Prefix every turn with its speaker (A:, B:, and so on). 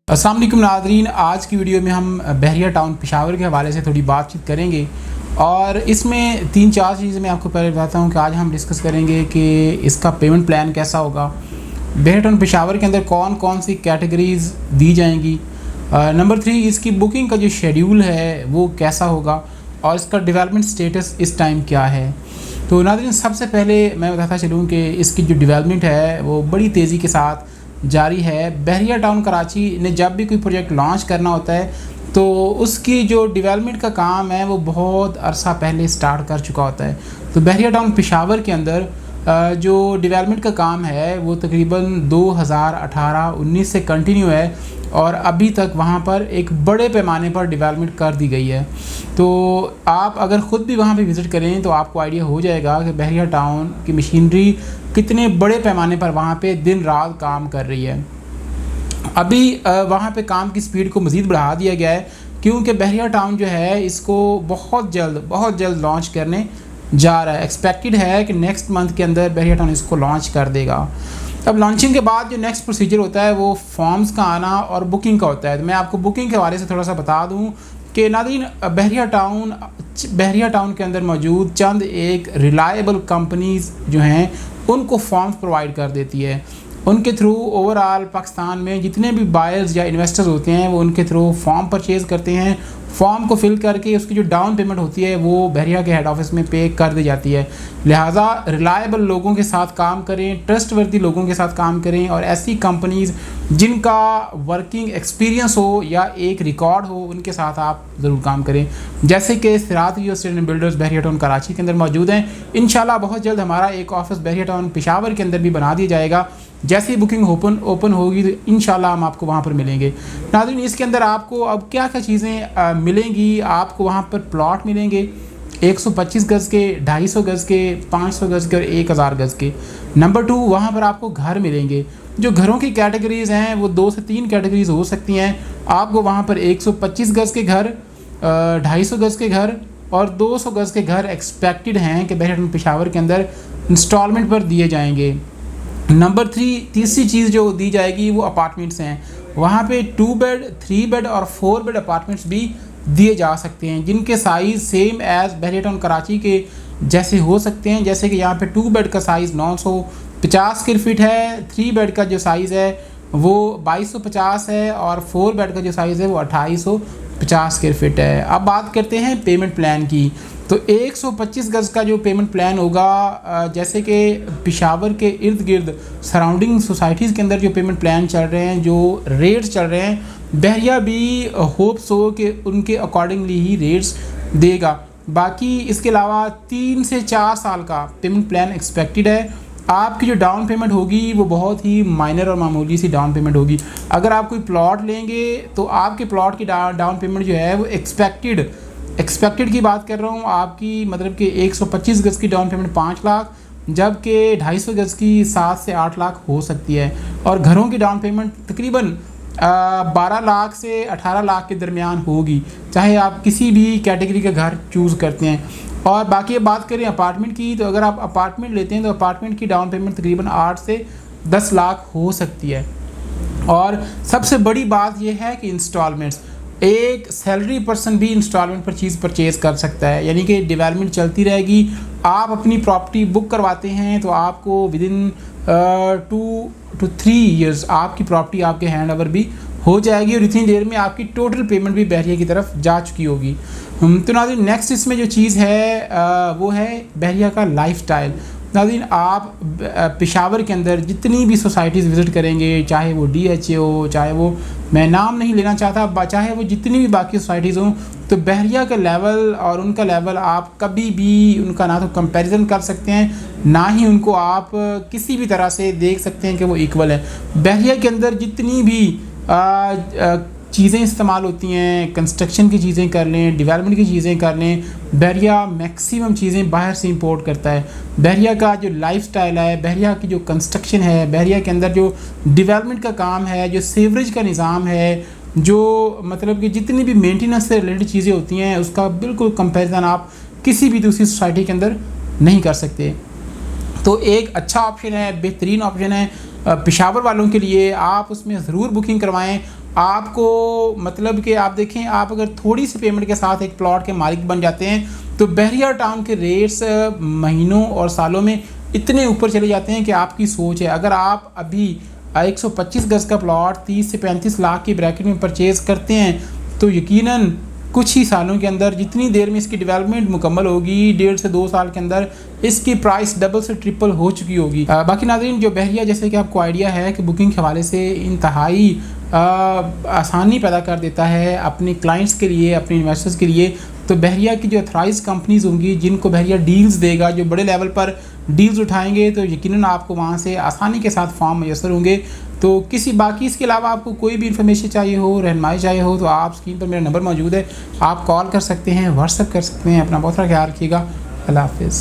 A: अस्सलाम वालेकुम नाज़रीन, आज की वीडियो में हम बहरिया टाउन पेशावर के हवाले से थोड़ी बातचीत करेंगे और इसमें 3-4 चीज़ें मैं आपको पहले बताता हूँ कि आज हम डिस्कस करेंगे कि इसका पेमेंट प्लान कैसा होगा, बहरिया टाउन पेशावर के अंदर कौन कौन सी कैटेगरीज़ दी जाएंगी, नंबर 3 इसकी बुकिंग का जो शेड्यूल है वो कैसा होगा और इसका डेवलपमेंट स्टेटस इस टाइम क्या है। तो नाज़रीन, सबसे पहले मैं बताता चलूँ कि इसकी जो डेवलपमेंट है वो बड़ी तेज़ी के साथ जारी है। बहरिया टाउन कराची ने जब भी कोई प्रोजेक्ट लॉन्च करना होता है तो उसकी जो डेवलपमेंट का काम है वो बहुत अरसा पहले स्टार्ट कर चुका होता है। तो बहरिया टाउन पेशावर के अंदर जो डेवलपमेंट का काम है वो तकरीबन 2018-19 से कंटिन्यू है और अभी तक वहाँ पर एक बड़े पैमाने पर डेवलपमेंट कर दी गई है। तो आप अगर ख़ुद भी वहाँ पे विज़िट करें तो आपको आइडिया हो जाएगा कि बहरिया टाउन की मशीनरी कितने बड़े पैमाने पर वहाँ पे दिन रात काम कर रही है। अभी वहाँ पे काम की स्पीड को मज़ीद बढ़ा दिया गया है क्योंकि बहरिया टाउन जो है इसको बहुत जल्द लॉन्च करने जा रहा है। एक्सपेक्टेड है कि नेक्स्ट मंथ के अंदर बहरिया टाउन इसको लॉन्च कर देगा। अब लॉन्चिंग के बाद जो नेक्स्ट प्रोसीजर होता है वो फॉर्म्स का आना और बुकिंग का होता है। तो मैं आपको बुकिंग के हवाले से थोड़ा सा बता दूं कि नाज़रीन, बहरिया टाउन के अंदर मौजूद चंद एक रिलायबल कंपनीज़ जो हैं उनको फॉर्म्स प्रोवाइड कर देती है। उनके थ्रू ओवरऑल पाकिस्तान में जितने भी बायर्स या इन्वेस्टर्स होते हैं वो उनके थ्रू फॉर्म परचेज़ करते हैं। फॉर्म को फिल करके उसकी जो डाउन पेमेंट होती है वो बहरिया के हेड ऑफिस में पे कर दी जाती है। लिहाजा रिलायबल लोगों के साथ काम करें, ट्रस्टवर्दी लोगों के साथ काम करें और ऐसी कंपनीज़ जिनका वर्किंग एक्सपीरियंस हो या एक रिकॉर्ड हो उनके साथ आप ज़रूर काम करें। जैसे कि सिरात real estate and builders Bahria town Karachi के अंदर मौजूद हैं। इंशाल्लाह बहुत जल्द हमारा एक ऑफिस बहरिया टाउन पेशावर के अंदर भी बना दिया जाएगा। जैसे ही बुकिंग ओपन होगी तो इंशाल्लाह हम आपको वहाँ पर मिलेंगे। नाज़रीन, इसके अंदर आपको अब क्या क्या चीज़ें मिलेंगी। आपको वहाँ पर प्लॉट मिलेंगे 125 गज़ के, 250 गज़ के, 500 गज़ के और 1000 गज़ के। नंबर 2, वहाँ पर आपको घर मिलेंगे। जो घरों की कैटेगरीज़ हैं वो 2 से 3 कैटेगरीज़ हो सकती हैं। आपको वहाँ पर 125 गज़ के घर, 250 गज़ के घर और 200 गज़ के घर एक्सपेक्टेड हैं कि बहरिया टाउन पेशावर के अंदर इंस्टॉलमेंट पर दिए जाएंगे। नंबर 3, तीसरी चीज़ जो दी जाएगी वो अपार्टमेंट्स हैं। वहाँ पे 2 बेड, 3 बेड और 4 बेड अपार्टमेंट्स भी दिए जा सकते हैं जिनके साइज़ सेम एज़ बहरिया टाउन कराची के जैसे हो सकते हैं। जैसे कि यहाँ पे 2 बेड का साइज़ 950 स्क्वायर फीट है, 3 बेड का जो साइज़ है वो 2250 है और 4 बेड का जो साइज़ है वो 2850 स्क्वायर फीट है। अब बात करते हैं पेमेंट प्लान की। तो 125 गज़ का जो पेमेंट प्लान होगा, जैसे कि पेशावर के इर्द गिर्द सराउंडिंग सोसाइटीज़ के अंदर जो पेमेंट प्लान चल रहे हैं, जो रेट्स चल रहे हैं, बहरिया भी होप्स हो कि उनके अकॉर्डिंगली ही रेट्स देगा। बाकी इसके अलावा 3 से 4 साल का पेमेंट प्लान एक्सपेक्टेड है। आपकी जो डाउन पेमेंट होगी वो बहुत ही माइनर और मामूली सी डाउन पेमेंट होगी। अगर आप कोई प्लॉट लेंगे तो आपके प्लॉट की डाउन पेमेंट जो है वो एक्सपेक्टेड की बात कर रहा हूँ आपकी, मतलब कि 125 गज़ की डाउन पेमेंट 5 लाख, जबकि 250 गज़ की 7 से 8 लाख हो सकती है। और घरों की डाउन पेमेंट तकरीबन 12 लाख से 18 लाख के दरमियान होगी, चाहे आप किसी भी कैटेगरी का घर चूज़ करते हैं। और बाकी अब बात करें अपार्टमेंट की, तो अगर आप अपार्टमेंट लेते हैं तो अपार्टमेंट की डाउन पेमेंट तकरीबन 8 से 10 लाख हो सकती है। और सबसे बड़ी बात यह है कि इंस्टॉलमेंट्स, एक सैलरी पर्सन भी इंस्टॉलमेंट पर चीज़ परचेज़ कर सकता है, यानी कि डेवलपमेंट चलती रहेगी। आप अपनी प्रॉपर्टी बुक करवाते हैं तो आपको विदिन 2 to 3 ईयर्स आपकी प्रॉपर्टी आपके हैंड ओवर भी हो जाएगी और इतनी देर में आपकी टोटल पेमेंट भी बहरिया की तरफ जा चुकी होगी। तो नाज़रीन, नेक्स्ट इसमें जो चीज़ है वो है बहरिया का लाइफस्टाइल। नाज़रीन, आप पेशावर के अंदर जितनी भी सोसाइटीज़ विज़िट करेंगे, चाहे वो DHA हो, चाहे वो, मैं नाम नहीं लेना चाहता, चाहे वो जितनी भी बाकी सोसाइटीज़ हों, तो बहरिया का लेवल और उनका लेवल आप कभी भी उनका ना तो कंपैरिजन कर सकते हैं, ना ही उनको आप किसी भी तरह से देख सकते हैं कि वो इक्वल है। बहरिया के अंदर जितनी भी चीज़ें इस्तेमाल होती हैं, कंस्ट्रक्शन की चीज़ें कर लें, डेवलपमेंट की चीज़ें कर लें, बहरिया मैक्सिमम चीज़ें बाहर से इंपोर्ट करता है। बहरिया का जो लाइफस्टाइल है, बहरिया की जो कंस्ट्रक्शन है, बहरिया के अंदर जो डेवलपमेंट का काम है, जो सीवरेज का निज़ाम है, जो मतलब कि जितनी भी मेंटेनेंस से रिलेटेड चीज़ें होती हैं, उसका बिल्कुल कंपैरिजन आप किसी भी दूसरी सोसाइटी के अंदर नहीं कर सकते। तो एक अच्छा ऑप्शन है, बेहतरीन ऑप्शन है पेशावर वालों के लिए आप उसमें ज़रूर बुकिंग करवाएं। आपको मतलब कि आप देखें, आप अगर थोड़ी सी पेमेंट के साथ एक प्लॉट के मालिक बन जाते हैं तो बहरिया टाउन के रेट्स महीनों और सालों में इतने ऊपर चले जाते हैं कि आपकी सोच है। अगर आप अभी 125 गज़ का प्लॉट 30 से 35 लाख की ब्रैकेट में परचेज़ करते हैं तो यकीनन कुछ ही सालों के अंदर, जितनी देर में इसकी डेवलपमेंट मुकम्मल होगी, 1.5 से 2 साल के अंदर इसकी प्राइस डबल से ट्रिपल हो चुकी होगी। बाकी नाज़रीन, जो बहरिया जैसे कि आपको आइडिया है कि बुकिंग के हवाले से इंतहाई आसानी पैदा कर देता है अपने क्लाइंट्स के लिए, अपने इन्वेस्टर्स के लिए, तो बहरिया की जो अथराइज कंपनीज होंगी जिनको बहरिया डील्स देगा, जो बड़े लेवल पर डील्स उठाएंगे, तो यकीनन आपको वहाँ से आसानी के साथ फॉर्म मैसर होंगे। तो किसी बाकी इसके अलावा आपको कोई भी इन्फॉर्मेशन चाहिए हो, रहनुमाई चाहिए हो, तो आप स्क्रीन पर मेरा नंबर मौजूद है, आप कॉल कर सकते हैं, व्हाट्सएप कर सकते हैं। अपना बहुत सारा ख्याल रखिएगा। अल्लाह हाफ़िज़।